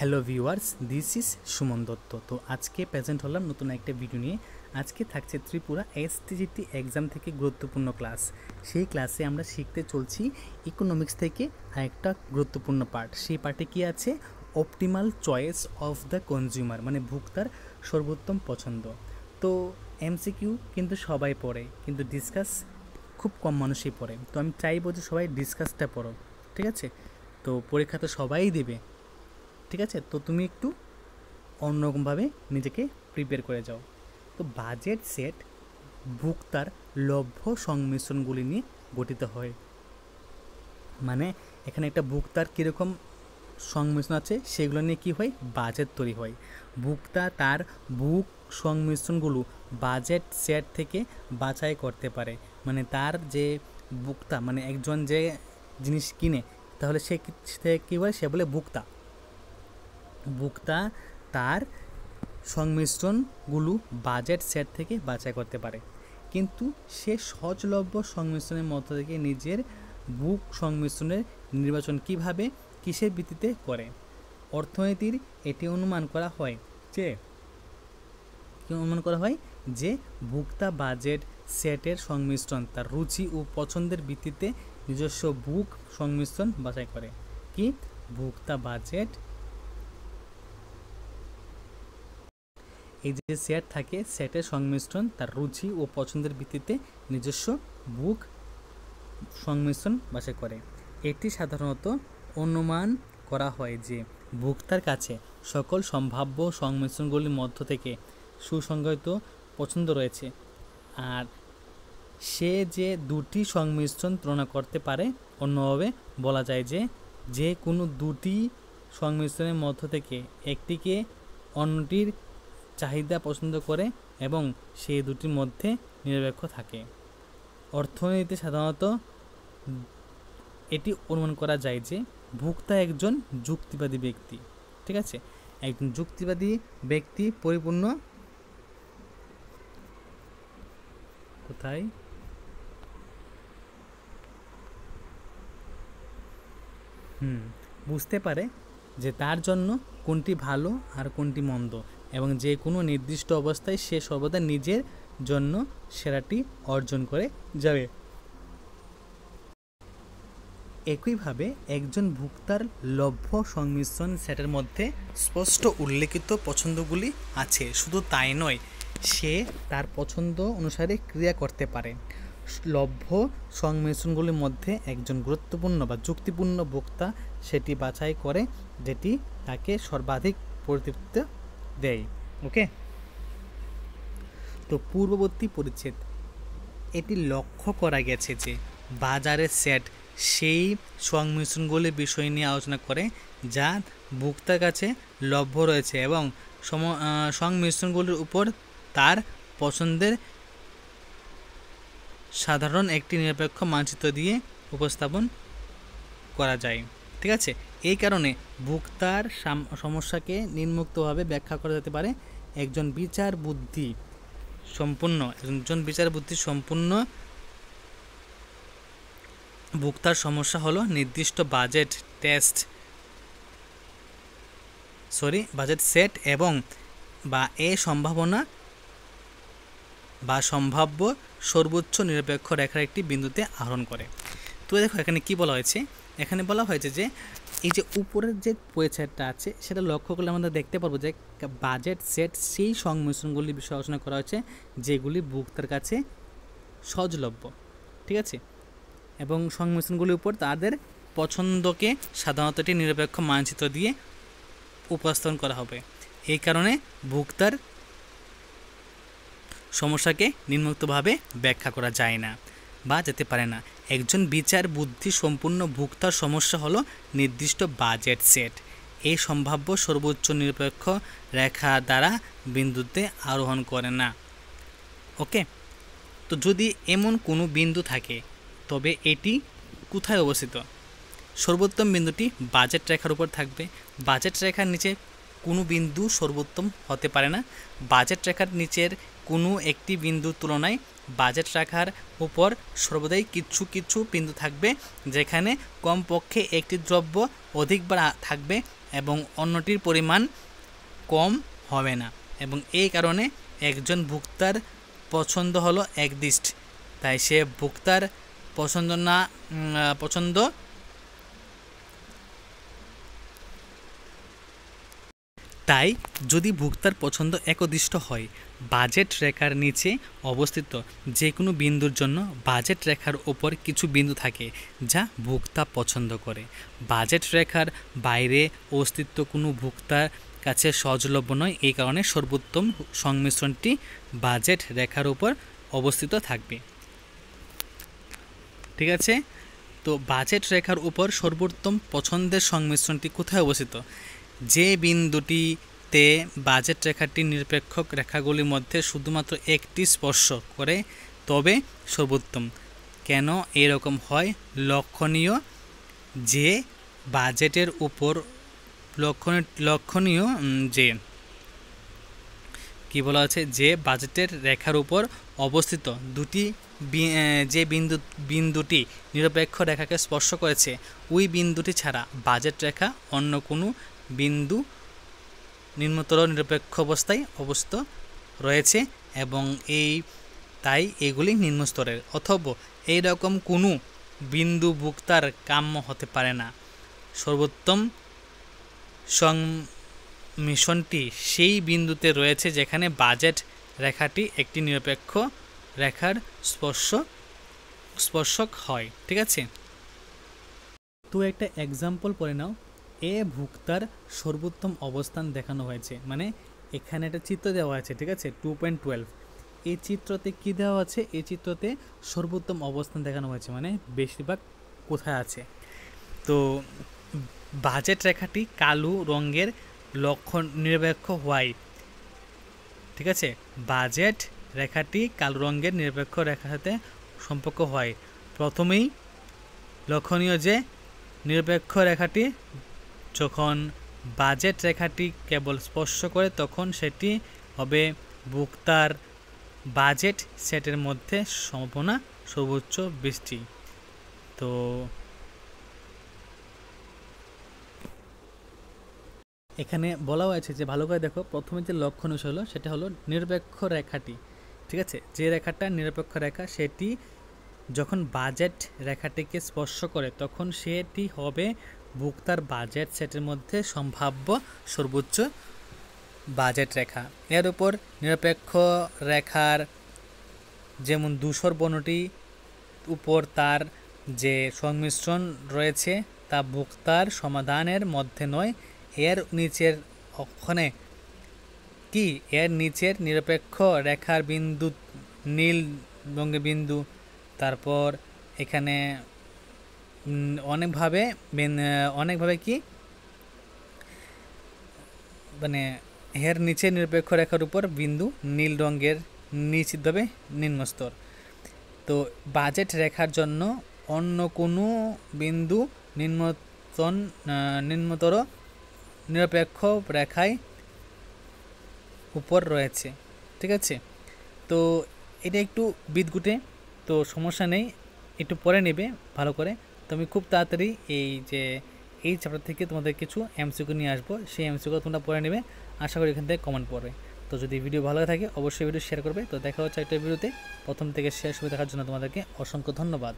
Hello viewers, this is Suman Dutta. তো আজকে present হলাম নতুন একটা ভিডিও নিয়ে। আজকে থাকছে ত্রিপুরা এসটিজিটি এক্সাম থেকে গুরুত্বপূর্ণ ক্লাস। সেই ক্লাসে আমরা শিখতে চলছি ইকোনমিক্স থেকে আরেকটা গুরুত্বপূর্ণ পার্ট। সেই পার্টে কি আছে? Optimal choice of the consumer, মানে ভোক্তার সর্বোত্তম পছন্দ। তো এমসিকিউ কিন্তু সবাই পড়ে, কিন্তু ডিসকাস খুব কম মানুষই পড়ে। তো আমি চাইবো যে সবাই ডিসকাসটা পড়ো, ঠিক আছে? তো পরীক্ষা তো সবাই দেবে, ঠিক আছে? তো তুমি একটু অন্যরকমভাবে নিজেকে প্রিপেয়ার করে যাও। তো বাজেট সেট ভোক্তার লভ্য সংমিশ্রণগুলি নিয়ে গঠিত হয়। মানে এখানে একটা ভোক্তার কীরকম সংমিশ্রণ আছে সেগুলো নিয়ে কী হয়? বাজেট তৈরি হয়। ভোক্তা তার বুক সংমিশ্রণগুলো বাজেট সেট থেকে বাছাই করতে পারে। মানে তার যে ভোক্তা, মানে একজন যে জিনিস কিনে, তাহলে সে কী বলে? সে বলে ভোক্তা। ভোক্তা তার সংমিশ্রণগুলো বাজেট সেট থেকে বাছাই করতে পারে, কিন্তু সে সহজলভ্য সংমিশ্রণের মধ্য থেকে নিজের বুক সংমিশ্রণের নির্বাচন কিভাবে, কিসের ভিত্তিতে করে? অর্থনীতির এটি অনুমান করা হয় যে ভোক্তা বাজেট সেটের সংমিশ্রণ তার রুচি ও পছন্দের ভিত্তিতে নিজস্ব বুক সংমিশ্রণ বাছাই করে। কি? ভোক্তা বাজেট এই যে সেট থাকে, সেটের সংমিশ্রণ তার রুচি ও পছন্দের ভিত্তিতে নিজস্ব বুক সংমিশ্রণ বাছাই করে। এটি সাধারণত অনুমান করা হয় যে ভোক্তার কাছে সকল সম্ভাব্য সংমিশ্রণগুলির মধ্য থেকে সুসংজ্ঞায়িত পছন্দ রয়েছে, আর সে যে দুটি সংমিশ্রণ তুলনা করতে পারে। অন্যভাবে বলা যায় যে যে কোনো দুটি সংমিশ্রণের মধ্য থেকে একটিকে অন্যটির চাহিদা পছন্দ করে এবং সেই দুটির মধ্যে নিরপেক্ষ থাকে। অর্থনীতিতে সাধারণত এটি অনুমান করা যায় যে ভোক্তা একজন যুক্তিবাদী ব্যক্তি, ঠিক আছে? একজন যুক্তিবাদী ব্যক্তি পরিপূর্ণ কোথায় বুঝতে পারে যে তার জন্য কোনটি ভালো আর কোনটি মন্দ, এবং যে কোনো নির্দিষ্ট অবস্থায় সে সর্বদা নিজের জন্য সেরাটি অর্জন করে যাবে। একইভাবে একজন ভোক্তার লভ্য সংমিশ্রণ সেটের মধ্যে স্পষ্ট উল্লেখিত পছন্দগুলি আছে। শুধু তাই নয়, সে তার পছন্দ অনুসারে ক্রিয়া করতে পারে। লভ্য সংমিশ্রণগুলির মধ্যে একজন গুরুত্বপূর্ণ বা যুক্তিপূর্ণ ভোক্তা সেটি বাছাই করে যেটি তাকে সর্বাধিক পরিতৃপ্তি দেয়। ওকে, তো পূর্ববর্তী পরিচ্ছেদ এটি লক্ষ্য করা গেছে যে বাজারের সেট সেই সংমিশ্রণগুলির বিষয় নিয়ে আলোচনা করে যা ভোক্তার কাছে লভ্য রয়েছে, এবং সংমিশ্রণগুলির উপর তার পছন্দের সাধারণ একটি নিরপেক্ষ মানচিত্র দিয়ে উপস্থাপন করা যায়, ঠিক আছে? এই কারণে ভোক্তার সমস্যাকে নিম্নোক্তভাবে ব্যাখ্যা করা যেতে পারে। একজন বিচার বুদ্ধি সম্পন্ন ভোক্তার সমস্যা হলো নির্দিষ্ট বাজেট সেট এবং বা সম্ভাব্য সর্বোচ্চ নিরপেক্ষ রেখার একটি বিন্দুতে আহরণ করে। তো দেখো এখানে কি বলা হয়েছে? এখানে বলা হয়েছে যে এই যে উপরের যে পরিচ্ছেদটা আছে সেটা লক্ষ্য করলে আমরা দেখতে পারবো যে বাজেট সেট সেই সংমিশ্রণগুলির বিষয়ে আলোচনা করা হয়েছে যেগুলি ভোক্তার কাছে সহজলভ্য, ঠিক আছে? এবং সংমিশ্রণগুলির উপর তাদের পছন্দকে সাধারণত একটি নিরপেক্ষ মানচিত্র দিয়ে উপস্থাপন করা হবে। এই কারণে ভোক্তার সমস্যাকে নিম্নোক্তভাবে ব্যাখ্যা করা যায় না বা যেতে পারে না। একজন বিচার বুদ্ধি সম্পূর্ণ ভোক্তার সমস্যা হলো নির্দিষ্ট বাজেট সেট এই সম্ভাব্য সর্বোচ্চ নিরপেক্ষ রেখা দ্বারা বিন্দুতে আরোহণ করে না। ওকে, তো যদি এমন কোনো বিন্দু থাকে তবে এটি কোথায় অবস্থিত? সর্বোত্তম বিন্দুটি বাজেট রেখার উপর থাকবে। বাজেট রেখার নিচে কোনো বিন্দু সর্বোত্তম হতে পারে না। বাজেট রেখার নিচের কোনো একটি বিন্দুর তুলনায় বাজেট রেখার উপর সর্বদাই কিছু কিছু বিন্দু থাকবে যেখানে কমপক্ষে একটি দ্রব্য অধিকবার থাকবে এবং অন্যটির পরিমাণ কম হবে না, এবং এই কারণে একজন ভোক্তার পছন্দ হলো একদৃষ্ট, তাই সে ভোক্তার তাই যদি ভোক্তার পছন্দ একদৃষ্ট হয়, বাজেট রেখার নিচে অবস্থিত যে কোনো বিন্দুর জন্য বাজেট রেখার ওপর কিছু বিন্দু থাকে যা ভোক্তা পছন্দ করে। বাজেট রেখার বাইরে অস্তিত্ব কোনো ভোক্তার কাছে সহজলভ্য নয়, এই কারণে সর্বোত্তম সংমিশ্রণটি বাজেট রেখার উপর অবস্থিত থাকবে। ঠিক আছে, তো বাজেট রেখার উপর সর্বোত্তম পছন্দের সংমিশ্রণটি কোথায় অবস্থিত? যে বিন্দুটিতে বাজেট রেখাটি নিরপেক্ষ রেখাগুলির মধ্যে শুধুমাত্র একটি স্পর্শ করে তবে সর্বোত্তম। কেন এরকম হয়? লক্ষণীয় যে বাজেটের উপর লক্ষণীয় যে কি বলা আছে, যে বাজেটের রেখার উপর অবস্থিত দুটি যে বিন্দুটি নিরপেক্ষ রেখাকে স্পর্শ করেছে ওই বিন্দুটি ছাড়া বাজেট রেখা অন্য কোনো বিন্দু নিম্নতর নিরপেক্ষ অবস্থায় অবস্থিত রয়েছে এবং তাই এগুলি নিম্ন স্তরের। অথবা এইরকম কোনো বিন্দু ভোক্তার কাম্য হতে পারে না। সর্বোত্তম সংমিশ্রণটি সেই বিন্দুতে রয়েছে যেখানে বাজেট রেখাটি একটি নিরপেক্ষ রেখার স্পর্শক হয়। ঠিক আছে, তো একটা এক্সাম্পল পড়ে নাও। এ ভোক্তার সর্বোত্তম অবস্থান দেখানো হয়েছে, মানে এখানে একটা চিত্র দেওয়া আছে। ঠিক আছে, 2.12 এই চিত্রতে কি দেওয়া আছে? এই চিত্রতে সর্বোত্তম অবস্থান দেখানো হয়েছে, মানে বেশিরভাগ কোথায় আছে। তো বাজেট রেখাটি কালো রঙের লক্ষণ নিরপেক্ষ হওয়ায়, ঠিক আছে, বাজেট রেখাটি কালো রঙের নিরপেক্ষ রেখার সাথে সম্পর্ক হয়। প্রথমেই লক্ষণীয় যে নিরপেক্ষ রেখাটি যখন বাজেট রেখাটি কেবল স্পর্শ করে তখন সেটি হবে ভোক্তার বাজেট সেটের মধ্যে সম্ভাবনা সর্বোচ্চ বৃষ্টি। তো এখানে বলা হয়েছে যে ভালো করে দেখো, প্রথমে যে লক্ষণীয় হলো সেটা হলো নিরপেক্ষ রেখাটি। ঠিক আছে, যে রেখাটা নিরপেক্ষ রেখা সেটি যখন বাজেট রেখাটিকে স্পর্শ করে তখন সেটি হবে ভোক্তার বাজেট সেটের মধ্যে সম্ভাব্য সর্বোচ্চ বাজেট রেখা। এর উপর নিরপেক্ষ রেখার যেমন ধূসর বর্ণটি উপর তার যে সংমিশ্রণ রয়েছে তা ভোক্তার সমাধানের মধ্যে নয়, এর নিচের ওখানে কি এর নিচের নিরপেক্ষ রেখার বিন্দু নীল রঙের বিন্দু। তারপর এখানে অনেকভাবে কি মানে এর নিচে নিরপেক্ষ রেখার উপর বিন্দু নীল রঙের নিশ্চিতভাবে নিম্নস্তর। তো বাজেট রেখার জন্য অন্য কোনো বিন্দু নিম্নতর নিরপেক্ষ রেখায় উপর রয়েছে। ঠিক আছে, তো এটা একটু বিদঘুটে, তো সমস্যা নেই, একটু পরে নেবে ভালো করে। তো আমি খুব তাড়াতাড়ি এই চ্যাপ্টার থেকে তোমাদের কিছু এমসিকিউ নিয়ে আসবো, সেই এমসিকিউ তোমরা পরে নেবে। আশা করি এখান থেকে কমেন্ট পড়বে। তো যদি ভিডিও ভালো থাকে অবশ্যই ভিডিও শেয়ার করবে। তো দেখা হচ্ছে একটা ভিডিওতে, প্রথম থেকে শেষ হয়ে দেখার জন্য তোমাদেরকে অসংখ্য ধন্যবাদ।